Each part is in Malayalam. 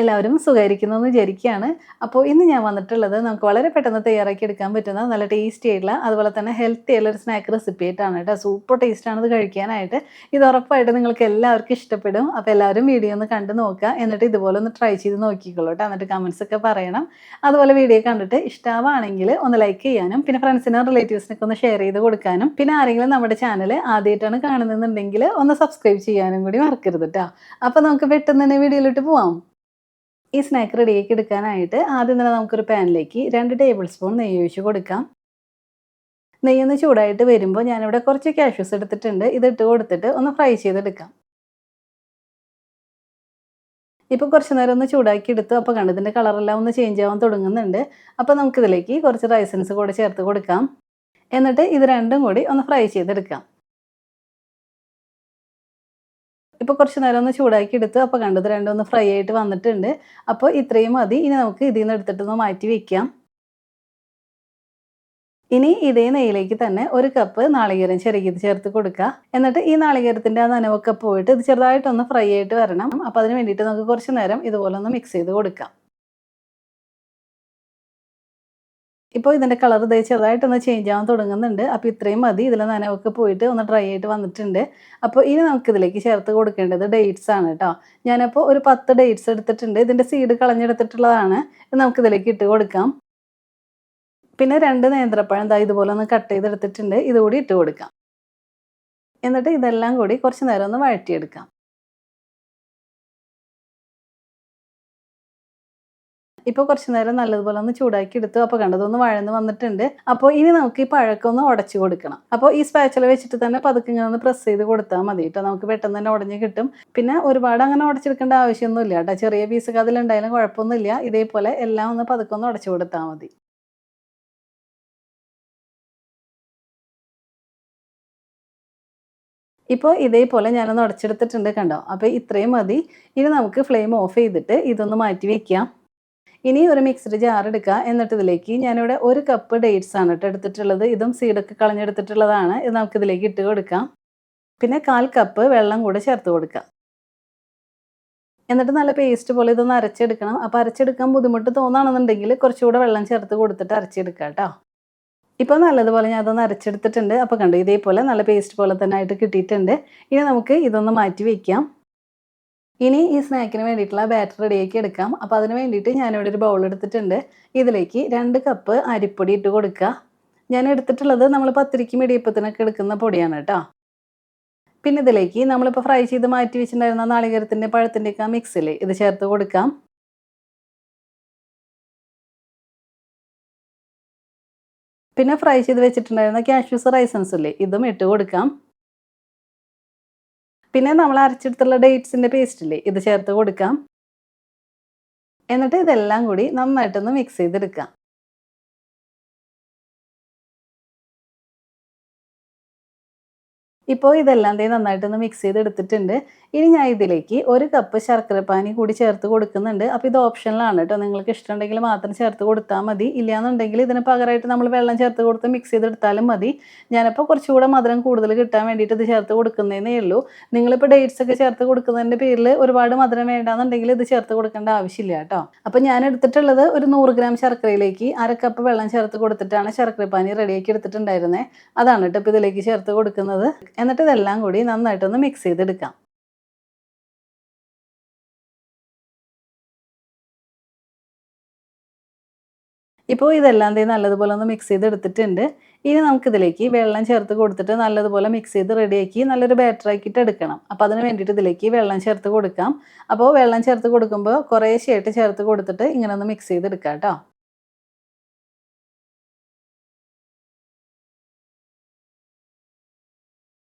എല്ലാവരും സുഖായിരിക്കുന്നു എന്ന് വിചാരിക്കുകയാണ്. അപ്പോൾ ഇന്ന് ഞാൻ വന്നിട്ടുള്ളത് നമുക്ക് വളരെ പെട്ടെന്ന് തയ്യാറാക്കി എടുക്കാൻ പറ്റുന്ന നല്ല ടേസ്റ്റി ആയിട്ടുള്ള അതുപോലെ തന്നെ ഹെൽത്തി ആയിട്ടുള്ള ഒരു സ്നാക്ക് റെസിപ്പി ആയിട്ടാണ് കേട്ടോ. സൂപ്പർ ടേസ്റ്റാണ് ഇത് കഴിക്കാനായിട്ട്. ഇത് ഉറപ്പായിട്ടും നിങ്ങൾക്ക് എല്ലാവർക്കും ഇഷ്ടപ്പെടും. അപ്പോൾ എല്ലാവരും വീഡിയോ ഒന്ന് കണ്ട് നോക്കുക. എന്നിട്ട് ഇതുപോലെ ഒന്ന് ട്രൈ ചെയ്ത് നോക്കിക്കോളൂ കേട്ടോ. എന്നിട്ട് കമൻസ് ഒക്കെ പറയണം. അതുപോലെ വീഡിയോ കണ്ടിട്ട് ഇഷ്ടമാണെങ്കിൽ ഒന്ന് ലൈക്ക് ചെയ്യാനും പിന്നെ ഫ്രണ്ട്സിനും റിലേറ്റീവ്സിനൊക്കെ ഒന്ന് ഷെയർ ചെയ്ത് കൊടുക്കാനും പിന്നെ ആരെങ്കിലും നമ്മുടെ ചാനൽ ആദ്യമായിട്ടാണ് കാണുന്നുണ്ടെങ്കിൽ ഒന്ന് സബ്സ്ക്രൈബ് ചെയ്യാനും കൂടി മറക്കരുത് കേട്ടോ. അപ്പോൾ നമുക്ക് പെട്ടെന്ന് തന്നെ വീഡിയോയിലോട്ട് പോവാം. ഈ സ്നാക്ക് റെഡിയാക്കി എടുക്കാനായിട്ട് ആദ്യം തന്നെ നമുക്കൊരു പാനിലേക്ക് 2 ടേബിൾ സ്പൂൺ നെയ്യ് ഒഴിച്ച് കൊടുക്കാം. നെയ്യൊന്ന് ചൂടായിട്ട് വരുമ്പോൾ ഞാനിവിടെ കുറച്ച് കാഷ്യൂസ് എടുത്തിട്ടുണ്ട്. ഇതിട്ട് കൊടുത്തിട്ട് ഒന്ന് ഫ്രൈ ചെയ്തെടുക്കാം. ഇപ്പോൾ കുറച്ച് നേരം ഒന്ന് ചൂടാക്കി എടുത്തു. അപ്പോൾ കണ്ടു ഇതിൻ്റെ കളറെല്ലാം ഒന്ന് ചേഞ്ച് ആവാൻ തുടങ്ങുന്നുണ്ട്. അപ്പോൾ നമുക്കിതിലേക്ക് കുറച്ച് റൈസൻസ് കൂടെ ചേർത്ത് കൊടുക്കാം. എന്നിട്ട് ഇത് രണ്ടും കൂടി ഒന്ന് ഫ്രൈ ചെയ്തെടുക്കാം. ഇപ്പോൾ കുറച്ച് നേരം ഒന്ന് ചൂടാക്കി എടുത്തു. അപ്പോൾ കണ്ടു ഇത് രണ്ടും ഒന്ന് ഫ്രൈ ആയിട്ട് വന്നിട്ടുണ്ട്. അപ്പോൾ ഇത്രയും മതി. ഇനി നമുക്ക് ഇതിൽ നിന്ന് എടുത്തിട്ടൊന്ന് മാറ്റി വെക്കാം. ഇനി ഇതേ നെയ്യിലേക്ക് തന്നെ 1 കപ്പ് നാളികേരം ചിരകിയത് ചേർത്ത് കൊടുക്കുക. എന്നിട്ട് ഈ നാളികേരത്തിൻ്റെ ആ നനവൊക്കെ പോയിട്ട് ഇത് ചെറുതായിട്ടൊന്ന് ഫ്രൈ ആയിട്ട് വരണം. അപ്പോൾ അതിന് വേണ്ടിയിട്ട് നമുക്ക് കുറച്ച് നേരം ഇതുപോലെ ഒന്ന് മിക്സ് ചെയ്ത് കൊടുക്കാം. ഇപ്പോൾ ഇതിൻ്റെ കളർ ദേ ചെറുതായിട്ടൊന്ന് ചേഞ്ച് ആവാൻ തുടങ്ങുന്നുണ്ട്. അപ്പോൾ ഇത്രയും മതി. ഇതിലെ നനവൊക്കെ പോയിട്ട് ഒന്ന് ഡ്രൈ ആയിട്ട് വന്നിട്ടുണ്ട്. അപ്പോൾ ഇനി നമുക്കിതിലേക്ക് ചേർത്ത് കൊടുക്കേണ്ടത് ഡേറ്റ്സ് ആണ് കേട്ടോ. ഞാനപ്പോൾ ഒരു 10 ഡേറ്റ്സ് എടുത്തിട്ടുണ്ട്. ഇതിൻ്റെ സീഡ് കളഞ്ഞെടുത്തിട്ടുള്ളതാണ്. ഇത് നമുക്കിതിലേക്ക് ഇട്ട് കൊടുക്കാം. പിന്നെ 2 നേന്ത്രപ്പഴം ദാ ഇതുപോലെ ഒന്ന് കട്ട് ചെയ്തെടുത്തിട്ടുണ്ട്. ഇതുകൂടി ഇട്ട് കൊടുക്കാം. എന്നിട്ട് ഇതെല്ലാം കൂടി കുറച്ച് നേരം ഒന്ന് വഴറ്റിയെടുക്കാം. ഇപ്പോൾ കുറച്ച് നേരം നല്ലതുപോലെ ഒന്ന് ചൂടാക്കി എടുത്തു. അപ്പോൾ കണ്ടോ ഇതൊന്ന് വഴന്ന് വന്നിട്ടുണ്ട്. അപ്പോൾ ഇനി നമുക്ക് ഈ പഴമൊക്കെ ഒന്ന് ഉടച്ച് കൊടുക്കണം. അപ്പോൾ ഈ സ്പാച്ചുല വെച്ചിട്ട് തന്നെ പതുക്കെ ഇങ്ങനെ ഒന്ന് പ്രസ് ചെയ്ത് കൊടുത്താൽ മതി കേട്ടോ. നമുക്ക് പെട്ടെന്ന് തന്നെ ഉടഞ്ഞ് കിട്ടും. പിന്നെ ഒരുപാട് അങ്ങനെ ഉടച്ചെടുക്കേണ്ട ആവശ്യമൊന്നുമില്ല കേട്ടോ. ചെറിയ പീസൊക്കെ അതിലുണ്ടായാലും കുഴപ്പമൊന്നുമില്ല. ഇതേപോലെ എല്ലാം ഒന്ന് പതുക്കെ ഒന്ന് ഉടച്ച് കൊടുത്താൽ മതി. ഇപ്പോൾ ഇതേപോലെ ഞാനൊന്ന് ഉടച്ചെടുത്തിട്ടുണ്ട് കണ്ടോ. അപ്പോൾ ഇത്രയും മതി. ഇനി നമുക്ക് ഫ്ലെയിം ഓഫ് ചെയ്തിട്ട് ഇതൊന്ന് മാറ്റി വെക്കാം. ഇനി ഒരു മിക്സ്ഡ് ജാർ എടുക്കുക. എന്നിട്ട് ഇതിലേക്ക് ഞാനിവിടെ 1 കപ്പ് ഡേറ്റ്സ് ആണ് കേട്ടോ എടുത്തിട്ടുള്ളത്. ഇതും സീഡൊക്കെ കളഞ്ഞെടുത്തിട്ടുള്ളതാണ്. ഇത് നമുക്കിതിലേക്ക് ഇട്ട് കൊടുക്കാം. പിന്നെ 1/4 കപ്പ് വെള്ളം കൂടെ ചേർത്ത് കൊടുക്കാം. എന്നിട്ട് നല്ല പേസ്റ്റ് പോലെ ഇതൊന്ന് അരച്ചെടുക്കണം. അപ്പോൾ അരച്ചെടുക്കാൻ ബുദ്ധിമുട്ട് തോന്നുകയാണെന്നുണ്ടെങ്കിൽ കുറച്ചുകൂടെ വെള്ളം ചേർത്ത് കൊടുത്തിട്ട് അരച്ചെടുക്കുക കേട്ടോ. ഇപ്പോൾ നല്ലതുപോലെ ഞാൻ അതൊന്ന് അരച്ചെടുത്തിട്ടുണ്ട്. അപ്പോൾ കണ്ടു ഇതേപോലെ നല്ല പേസ്റ്റ് പോലെ തന്നെ ആയിട്ട് കിട്ടിയിട്ടുണ്ട്. ഇനി നമുക്ക് ഇതൊന്ന് മാറ്റി വയ്ക്കാം. ഇനി ഈ സ്നാക്കിന് വേണ്ടിയിട്ടുള്ള ബാറ്റർ റെഡിയാക്കി എടുക്കാം. അപ്പോൾ അതിന് വേണ്ടിയിട്ട് ഞാനിവിടെ ഒരു ബൗൾ എടുത്തിട്ടുണ്ട്. ഇതിലേക്ക് 2 കപ്പ് അരിപ്പൊടി ഇട്ട് കൊടുക്കുക. ഞാൻ എടുത്തിട്ടുള്ളത് നമ്മൾ പത്തിരിക്കും ഇടിയപ്പത്തിനൊക്കെ എടുക്കുന്ന പൊടിയാണ് കേട്ടോ. പിന്നെ ഇതിലേക്ക് നമ്മളിപ്പോൾ ഫ്രൈ ചെയ്ത് മാറ്റി വെച്ചിട്ടുണ്ടായിരുന്ന നാളികേരത്തിൻ്റെ പഴത്തിൻ്റെയൊക്കെ ആ മിക്സിൽ ഇത് ചേർത്ത് കൊടുക്കാം. പിന്നെ ഫ്രൈ ചെയ്ത് വെച്ചിട്ടുണ്ടായിരുന്ന കാഷ്യൂസ് റൈസൻസ് ഇല്ലേ ഇതും ഇട്ട് കൊടുക്കാം. പിന്നെ നമ്മൾ അരച്ചെടുത്തുള്ള ഡേറ്റ്സിൻ്റെ പേസ്റ്റ് ഇല്ലേ ഇത് ചേർത്ത് കൊടുക്കാം. എന്നിട്ട് ഇതെല്ലാം കൂടി നന്നായിട്ടൊന്ന് മിക്സ് ചെയ്തെടുക്കാം. ഇപ്പോൾ ഇതെല്ലാം നന്നായിട്ടൊന്ന് മിക്സ് ചെയ്തെടുത്തിട്ടുണ്ട്. ഇനി ഞാൻ ഇതിലേക്ക് 1 കപ്പ് ശർക്കരപ്പാനി കൂടി ചേർത്ത് കൊടുക്കുന്നുണ്ട്. അപ്പോൾ ഇത് ഓപ്ഷനിലാണ് കേട്ടോ. നിങ്ങൾക്ക് ഇഷ്ടമുണ്ടെങ്കിൽ മാത്രം ചേർത്ത് കൊടുത്താൽ മതി. ഇല്ലയെന്നുണ്ടെങ്കിൽ ഇതിന് പകരമായിട്ട് നമ്മൾ വെള്ളം ചേർത്ത് കൊടുത്ത് മിക്സ് ചെയ്തെടുത്താലും മതി. ഞാനിപ്പോൾ കുറച്ചുകൂടെ മധുരം കൂടുതൽ കിട്ടാൻ വേണ്ടിയിട്ട് ഇത് ചേർത്ത് കൊടുക്കുന്നതേ ഉള്ളൂ. നിങ്ങളിപ്പോൾ ഡേറ്റ്സ് ഒക്കെ ചേർത്ത് കൊടുക്കുന്നതിൻ്റെ പേരിൽ ഒരുപാട് മധുരം വേണ്ടാന്നുണ്ടെങ്കിൽ ഇത് ചേർത്ത് കൊടുക്കേണ്ട ആവശ്യമില്ല കേട്ടോ. അപ്പോൾ ഞാൻ എടുത്തിട്ടുള്ളത് ഒരു 100 ഗ്രാം ശർക്കരയിലേക്ക് 1/2 കപ്പ് വെള്ളം ചേർത്ത് കൊടുത്തിട്ടാണ് ശർക്കരപ്പാനി റെഡിയാക്കി എടുത്തിട്ടുണ്ടായിരുന്നത്. അതാണ് കേട്ടോ ഇപ്പോൾ ഇതിലേക്ക് ചേർത്ത് കൊടുക്കുന്നത്. എന്നിട്ട് ഇതെല്ലാം കൂടി നന്നായിട്ടൊന്ന് മിക്സ് ചെയ്തെടുക്കാം. ഇപ്പോൾ ഇതെല്ലാം നല്ലതുപോലെ ഒന്ന് മിക്സ് ചെയ്തെടുത്തിട്ടുണ്ട്. ഇനി നമുക്കിതിലേക്ക് വെള്ളം ചേർത്ത് കൊടുത്തിട്ട് നല്ലതുപോലെ മിക്സ് ചെയ്ത് റെഡിയാക്കി നല്ലൊരു ബാറ്റർ ആക്കിയിട്ട് എടുക്കണം. അപ്പോൾ അതിന് വേണ്ടിയിട്ട് ഇതിലേക്ക് വെള്ളം ചേർത്ത് കൊടുക്കാം. അപ്പോൾ വെള്ളം ചേർത്ത് കൊടുക്കുമ്പോൾ കുറേശ്ശെയായിട്ട് ചേർത്ത് കൊടുത്തിട്ട് ഇങ്ങനെ ഒന്ന് മിക്സ് ചെയ്തെടുക്കാം കേട്ടോ.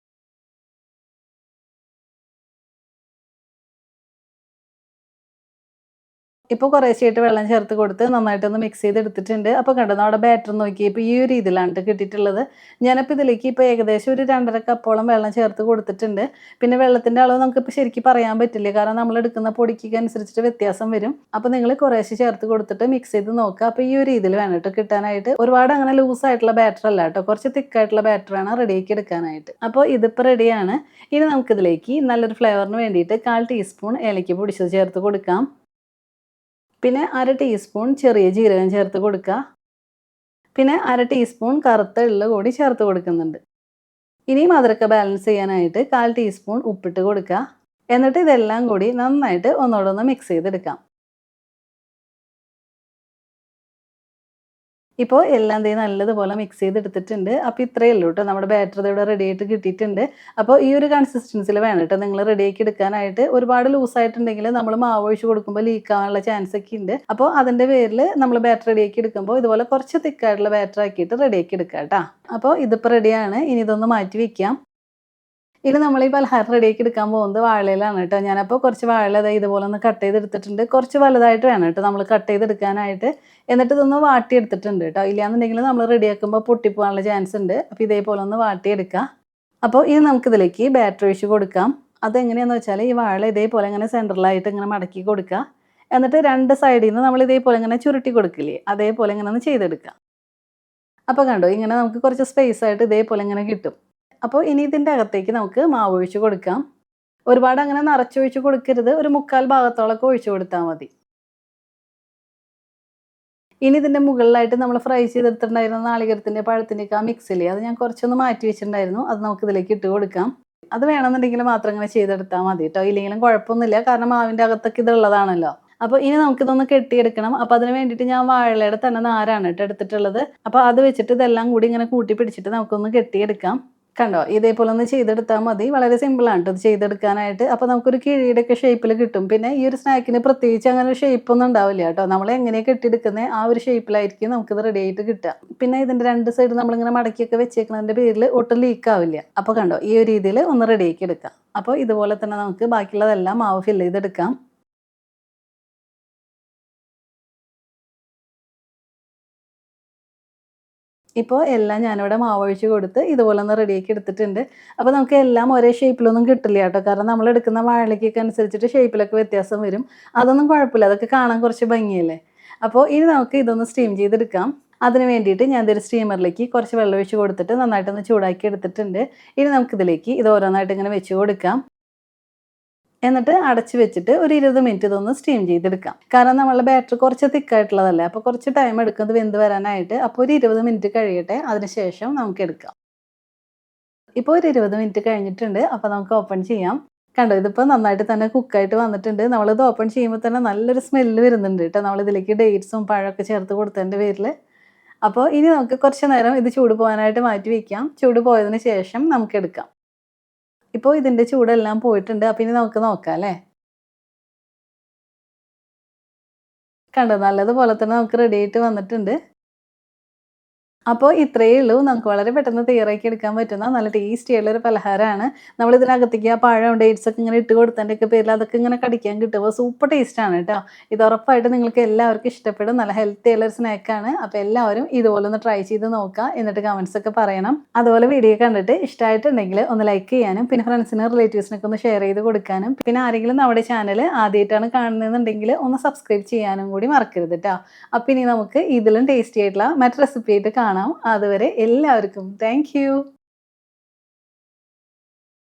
ഇപ്പോൾ കുറേശ്ശെയായിട്ട് വെള്ളം ചേർത്ത് കൊടുത്ത് നന്നായിട്ടൊന്ന് മിക്സ് ചെയ്തെടുത്തിട്ടുണ്ട്. അപ്പോൾ കണ്ടോ നമ്മുടെ ബാറ്റർ നോക്കിയേ ഇപ്പോൾ ഈ ഒരു രീതിയിലാണ് ട്ടോ കിട്ടിയിട്ടുള്ളത്. ഞാനിപ്പോൾ ഇതിലേക്ക് ഇപ്പോൾ ഏകദേശം ഒരു 2.5 കപ്പോളം വെള്ളം ചേർത്ത് കൊടുത്തിട്ടുണ്ട്. പിന്നെ വെള്ളത്തിൻ്റെ അളവ് നമുക്കിപ്പോൾ ശരിക്കും പറയാൻ പറ്റില്ല. കാരണം നമ്മൾ എടുക്കുന്ന പൊടിക്ക് അനുസരിച്ചിട്ട് വ്യത്യാസം വരും. അപ്പോൾ നിങ്ങൾ കുറേശ്ശെ ചേർത്ത് കൊടുത്തിട്ട് മിക്സ് ചെയ്ത് നോക്കുക. അപ്പോൾ ഈ ഒരു രീതിയിൽ വേണം ട്ടോ കിട്ടാനായിട്ട്. ഒരുപാട് അങ്ങനെ ലൂസായിട്ടുള്ള ബാറ്റർ അല്ല കേട്ടോ. കുറച്ച് തിക്കായിട്ടുള്ള ബാറ്റർ വേണം റെഡിയാക്കി എടുക്കാനായിട്ട്. അപ്പോൾ ഇതിപ്പോൾ റെഡിയാണ്. ഇനി നമുക്കിതിലേക്ക് നല്ലൊരു ഫ്ലേവറിന് വേണ്ടിയിട്ട് 1/4 ടീസ്പൂൺ ഏലക്ക പൊടിച്ചത് ചേർത്ത് കൊടുക്കാം. പിന്നെ 1/2 ടീസ്പൂൺ ചെറിയ ജീരകം ചേർത്ത് കൊടുക്കുക. പിന്നെ 1/2 ടീസ്പൂൺ കറുത്ത എള്ള് കൂടി ചേർത്ത് കൊടുക്കുന്നുണ്ട്. ഇനി മധുരമൊക്കെ ബാലൻസ് ചെയ്യാനായിട്ട് 1/4 ടീസ്പൂൺ ഉപ്പിട്ട് കൊടുക്കുക. എന്നിട്ട് ഇതെല്ലാം കൂടി നന്നായിട്ട് ഒന്നുകൂടെ ഒന്ന് മിക്സ് ചെയ്തെടുക്കാം. ഇപ്പോൾ എല്ലാം ദേ നല്ലതുപോലെ മിക്സ് ചെയ്തെടുത്തിട്ടുണ്ട്. അപ്പോൾ ഇത്രയേ ഉള്ളൂ കേട്ടോ. നമ്മുടെ ബാറ്റർ ദേ ഇവിടെ റെഡി ആയിട്ട് കിട്ടിയിട്ടുണ്ട്. അപ്പോൾ ഈ ഒരു കൺസിസ്റ്റൻസിയിൽ വേണം കേട്ടോ നിങ്ങൾ റെഡിയാക്കി എടുക്കാനായിട്ട്. ഒരുപാട് ലൂസായിട്ടുണ്ടെങ്കിൽ നമ്മൾ മാവ് ഒഴിച്ച് കൊടുക്കുമ്പോൾ ലീക്ക് ആവാനുള്ള ചാൻസ് ഒക്കെ ഉണ്ട്. അപ്പോൾ അതിൻ്റെ പേരിൽ നമ്മൾ ബാറ്റർ റെഡിയാക്കി എടുക്കുമ്പോൾ ഇതുപോലെ കുറച്ച് തിക്കായിട്ടുള്ള ബാറ്റർ ആക്കിയിട്ട് റെഡിയാക്കി എടുക്കുക കേട്ടോ. അപ്പോൾ ഇതിപ്പോൾ റെഡിയാണ്. ഇനി ഇതൊന്ന് മാറ്റി വയ്ക്കാം. ഇനി നമ്മൾ ഈ പലഹാരം റെഡിയാക്കി എടുക്കാൻ പോകുന്നത് വാഴയിലാണ് കേട്ടോ. ഞാനപ്പോൾ കുറച്ച് വാഴ ഇതുപോലെ ഒന്ന് കട്ട് ചെയ്തെടുത്തിട്ടുണ്ട്. കുറച്ച് വലുതായിട്ട് വേണം കേട്ടോ നമ്മൾ കട്ട് ചെയ്തെടുക്കാനായിട്ട്. എന്നിട്ട് ഇതൊന്ന് വാട്ടിയെടുത്തിട്ടുണ്ട് കേട്ടോ. ഇല്ലാന്നുണ്ടെങ്കിൽ നമ്മൾ റെഡിയാക്കുമ്പോൾ പൊട്ടിപ്പോകാനുള്ള ചാൻസ് ഉണ്ട്. അപ്പോൾ ഇതേപോലെ ഒന്ന് വാട്ടിയെടുക്കുക. അപ്പോൾ ഇനി നമുക്കിതിലേക്ക് ബാറ്റർ ഒഴിച്ച് കൊടുക്കാം. അതെങ്ങനെയാണെന്ന് വെച്ചാൽ ഈ വാഴ ഇതേപോലെ ഇങ്ങനെ സെൻറ്ററിലായിട്ട് ഇങ്ങനെ മടക്കി കൊടുക്കുക. എന്നിട്ട് 2 സൈഡിൽ നിന്ന് നമ്മൾ ഇതേപോലെ ഇങ്ങനെ ചുരുട്ടി കൊടുക്കില്ലേ, അതേപോലെ ഇങ്ങനെ ഒന്ന് ചെയ്തെടുക്കുക. അപ്പോൾ കണ്ടോ, ഇങ്ങനെ നമുക്ക് കുറച്ച് സ്പേസ് ആയിട്ട് ഇതേപോലെ ഇങ്ങനെ കിട്ടും. അപ്പോൾ ഇനി ഇതിൻ്റെ അകത്തേക്ക് നമുക്ക് മാവ് ഒഴിച്ച് കൊടുക്കാം. ഒരുപാട് അങ്ങനെ നിറച്ചൊഴിച്ച് കൊടുക്കരുത്. ഒരു 1/4 ഭാഗത്തോളമൊക്കെ ഒഴിച്ച് കൊടുത്താൽ മതി. ഇനി ഇതിൻ്റെ മുകളിലായിട്ട് നമ്മൾ ഫ്രൈ ചെയ്തെടുത്തിട്ടുണ്ടായിരുന്ന നാളികേരത്തിൻ്റെ പഴത്തിൻ്റെയൊക്കെ ആ മിക്സില്ലേ, അത് ഞാൻ കുറച്ചൊന്ന് മാറ്റി വെച്ചിട്ടുണ്ടായിരുന്നു. അത് നമുക്ക് ഇതിലേക്ക് ഇട്ട് കൊടുക്കാം. അത് വേണമെന്നുണ്ടെങ്കിൽ മാത്രം ഇങ്ങനെ ചെയ്തെടുത്താൽ മതി കേട്ടോ. ഇല്ലെങ്കിലും കുഴപ്പമൊന്നുമില്ല, കാരണം മാവിൻ്റെ അകത്തൊക്കെ ഇതുള്ളതാണല്ലോ. അപ്പോൾ ഇനി നമുക്കിതൊന്ന് കെട്ടിയെടുക്കണം. അപ്പോൾ അതിന് വേണ്ടിയിട്ട് ഞാൻ വാഴയുടെ തന്നെ നാരാണ് കേട്ടോ എടുത്തിട്ടുള്ളത്. അപ്പോൾ അത് വെച്ചിട്ട് ഇതെല്ലാം കൂടി ഇങ്ങനെ കൂട്ടി പിടിച്ചിട്ട് നമുക്കൊന്ന് കെട്ടിയെടുക്കാം. കണ്ടോ, ഇതേപോലെ ഒന്ന് ചെയ്തെടുത്താൽ മതി. വളരെ സിമ്പിളാണ് കേട്ടോ ഇത് ചെയ്തെടുക്കാനായിട്ട്. അപ്പോൾ നമുക്കൊരു കിഴിയുടെയൊക്കെ ഷേപ്പിൽ കിട്ടും. പിന്നെ ഈ ഒരു സ്നാക്കിന് പ്രത്യേകിച്ച് അങ്ങനെ ഒരു ഷേപ്പൊന്നും ഉണ്ടാവില്ല കേട്ടോ. നമ്മൾ എങ്ങനെ കെട്ടിയെടുക്കുന്നത് ആ ഒരു ഷേപ്പിലായിരിക്കും നമുക്കിത് റെഡി ആയിട്ട് കിട്ടുക. പിന്നെ ഇതിൻ്റെ 2 സൈഡ് നമ്മളിങ്ങനെ മടക്കിയൊക്കെ വെച്ചേക്കുന്നതിൻ്റെ പേരിൽ ഒട്ടും ലീക്ക് ആവില്ല. അപ്പോൾ കണ്ടോ, ഈ ഒരു രീതിയിൽ ഒന്ന് റെഡിയാക്കി എടുക്കാം. അപ്പോൾ ഇതുപോലെ തന്നെ നമുക്ക് ബാക്കിയുള്ളതെല്ലാം മാവ് ഫില്ല് ചെയ്തെടുക്കാം. ഇപ്പോൾ എല്ലാം ഞാനിവിടെ മാവൊഴിച്ച് കൊടുത്ത് ഇതുപോലെ ഒന്ന് റെഡിയാക്കി എടുത്തിട്ടുണ്ട്. അപ്പോൾ നമുക്ക് എല്ലാം ഒരേ ഷേപ്പിലൊന്നും കിട്ടില്ല കേട്ടോ. കാരണം നമ്മൾ എടുക്കുന്ന വാഴയ്ക്കൊക്കെ അനുസരിച്ചിട്ട് ഷേപ്പിലൊക്കെ വ്യത്യാസം വരും. അതൊന്നും കുഴപ്പമില്ല, അതൊക്കെ കാണാൻ കുറച്ച് ഭംഗിയല്ലേ. അപ്പോൾ ഇനി നമുക്ക് ഇതൊന്ന് സ്റ്റീം ചെയ്തെടുക്കാം. അതിന് വേണ്ടിയിട്ട് ഞാൻ ഇതൊരു സ്റ്റീമറിലേക്ക് കുറച്ച് വെള്ളം ഒഴിച്ച് കൊടുത്തിട്ട് നന്നായിട്ടൊന്ന് ചൂടാക്കി എടുത്തിട്ടുണ്ട്. ഇനി നമുക്കിതിലേക്ക് ഇത് ഓരോന്നായിട്ട് ഇങ്ങനെ വെച്ച് കൊടുക്കാം. എന്നിട്ട് അടച്ച് വെച്ചിട്ട് ഒരു 20 മിനിറ്റ് ഇതൊന്ന് സ്റ്റീം ചെയ്തെടുക്കാം. കാരണം നമ്മളുടെ ബാറ്റർ കുറച്ച് തിക്കായിട്ടുള്ളതല്ലേ, അപ്പോൾ കുറച്ച് ടൈം എടുക്കും ഇത് വെന്ത് വരാനായിട്ട്. അപ്പോൾ ഒരു 20 മിനിറ്റ് കഴിയട്ടെ, അതിനുശേഷം നമുക്ക് എടുക്കാം. ഇപ്പോൾ ഒരു 20 മിനിറ്റ് കഴിഞ്ഞിട്ടുണ്ട്. അപ്പോൾ നമുക്ക് ഓപ്പൺ ചെയ്യാം. കണ്ടോ, ഇതിപ്പോൾ നന്നായിട്ട് തന്നെ കുക്കായിട്ട് വന്നിട്ടുണ്ട്. നമ്മളിത് ഓപ്പൺ ചെയ്യുമ്പോൾ തന്നെ നല്ലൊരു സ്മെല്ല് വരുന്നുണ്ട് കേട്ടോ. നമ്മളിതിലേക്ക് ഡേറ്റ്സും പഴമൊക്കെ ചേർത്ത് കൊടുത്തതിൻ്റെ പേരിൽ. അപ്പോൾ ഇനി നമുക്ക് കുറച്ച് നേരം ഇത് ചൂട് പോകാനായിട്ട് മാറ്റി വയ്ക്കാം. ചൂട് പോയതിന് ശേഷം നമുക്ക് എടുക്കാം. ഇപ്പോൾ ഇതിൻ്റെ ചൂടെല്ലാം പോയിട്ടുണ്ട്. അപ്പോൾ ഇനി നമുക്ക് നോക്കാം അല്ലേ. കണ്ടോ, നല്ലതുപോലെ തന്നെ നമുക്ക് റെഡി ആയിട്ട് വന്നിട്ടുണ്ട്. അപ്പോൾ ഇത്രയേ ഉള്ളൂ. നമുക്ക് വളരെ പെട്ടെന്ന് തയ്യാറാക്കി എടുക്കാൻ പറ്റുന്ന നല്ല ടേസ്റ്റി ആയിട്ടുള്ളൊരു പലഹാരമാണ്. നമ്മളിതിനകത്തേക്ക് ആ പഴം ഡേറ്റ്സ് ഒക്കെ ഇങ്ങനെ ഇട്ട് കൊടുത്തതിൻ്റെയൊക്കെ പേരിൽ അതൊക്കെ ഇങ്ങനെ കടിക്കാൻ കിട്ടുമ്പോൾ സൂപ്പർ ടേസ്റ്റാണ് കേട്ടോ. ഇത് ഉറപ്പായിട്ട് നിങ്ങൾക്ക് എല്ലാവർക്കും ഇഷ്ടപ്പെടും. നല്ല ഹെൽത്തി ആയിട്ടുള്ളൊരു സ്നാക്കാണ്. അപ്പോൾ എല്ലാവരും ഇതുപോലെ ഒന്ന് ട്രൈ ചെയ്ത് നോക്കുക. എന്നിട്ട് കമൻസ് ഒക്കെ പറയണം. അതുപോലെ വീഡിയോ കണ്ടിട്ട് ഇഷ്ടമായിട്ടുണ്ടെങ്കിൽ ഒന്ന് ലൈക്ക് ചെയ്യാനും പിന്നെ ഫ്രണ്ട്സിനും റിലേറ്റീവ്സിനൊക്കെ ഒന്ന് ഷെയർ ചെയ്ത് കൊടുക്കാനും പിന്നെ ആരെങ്കിലും നമ്മുടെ ചാനൽ ആദ്യമായിട്ടാണ് കാണുന്നതെന്നുണ്ടെങ്കിൽ ഒന്ന് സബ്സ്ക്രൈബ് ചെയ്യാനും കൂടി മറക്കരുത് കേട്ടോ. അപ്പോൾ ഇനി നമുക്ക് ഇതിലും ടേസ്റ്റി ആയിട്ടുള്ള മറ്റു റെസിപ്പി ആയിട്ട് കാണാം. അതുവരെ എല്ലാവർക്കും താങ്ക് യു.